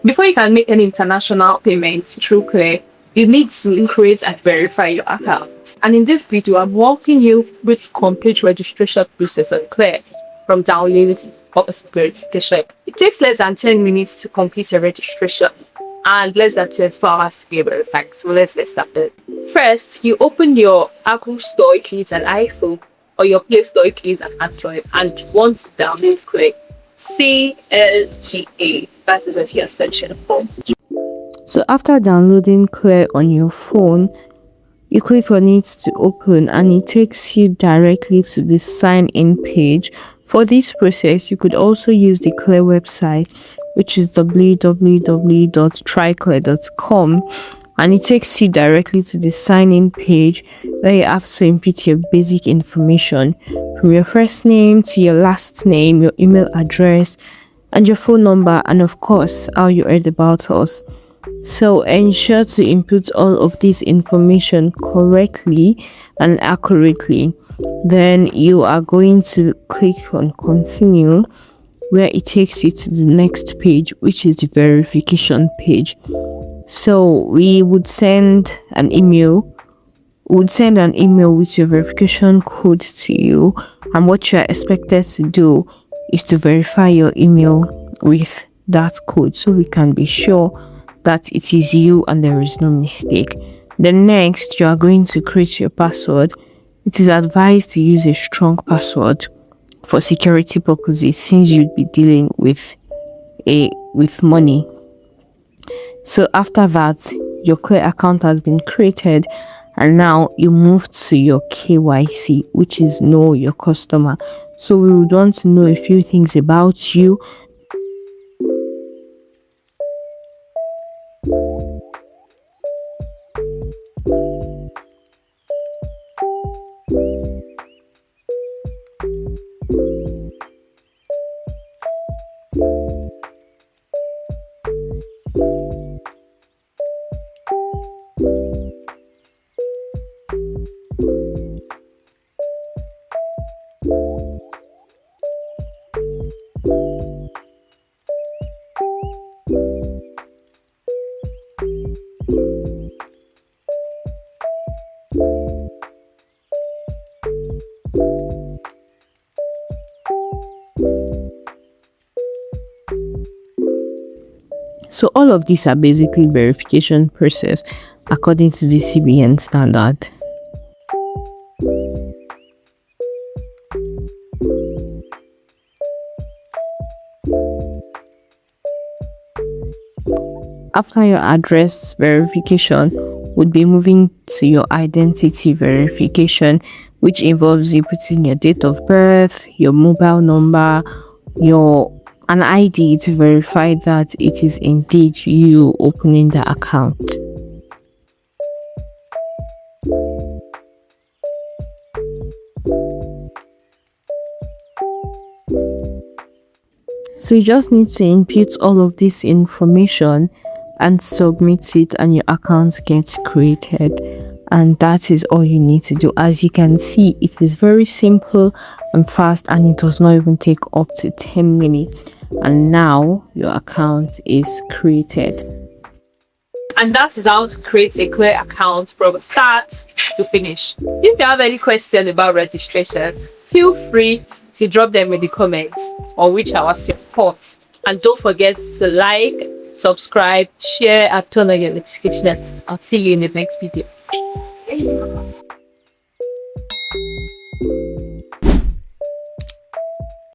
Before you can make any international payments through Clear, you need to create and verify your account. And in this video, I'm walking you through the complete registration process on Clear, from downloading to purpose verification. It takes less than 10 minutes to complete your registration and less than 24 hours to be verified. So let's get started. First, you open your Apple Store if you use an iPhone, or your Play Store if you use an Android, and once download Clear. CLEA. That is what you're searching for. So after downloading Clear on your phone, you click on it to open and it takes you directly to the sign in page. For this process, you could also use the Clear website, which is www.tryclear.com, and it takes you directly to the sign in page where you have to input your basic information from your first name to your last name, your email address, and your phone number, and of course how you heard about us. So ensure to input all of this information correctly and accurately. Then you are going to click on continue, where it takes you to the next page, which is the verification page. So we would send an email with your verification code to you, and what you are expected to do is to verify your email with that code so we can be sure that it is you and there is no mistake. Then next, you are going to create your password. It is advised to use a strong password for security purposes, since you'd be dealing with money. So after that, your Clear account has been created, and now you move to your KYC, which is know your customer. So we would want to know a few things about you. So all of these are basically verification process according to the CBN standard. After your address verification, would be moving to your identity verification, which involves you putting your date of birth, your mobile number, an ID to verify that it is indeed you opening the account. So you just need to input all of this information and submit it, and your account gets created. And that is all you need to do. As you can see, it is very simple and fast, and it does not even take up to 10 minutes. And now your account is created. And that is how to create a Clear account from start to finish. If you have any questions about registration, feel free to drop them in the comments or reach our support. And don't forget to like, subscribe, share, and turn on your notification. I'll see you in the next video.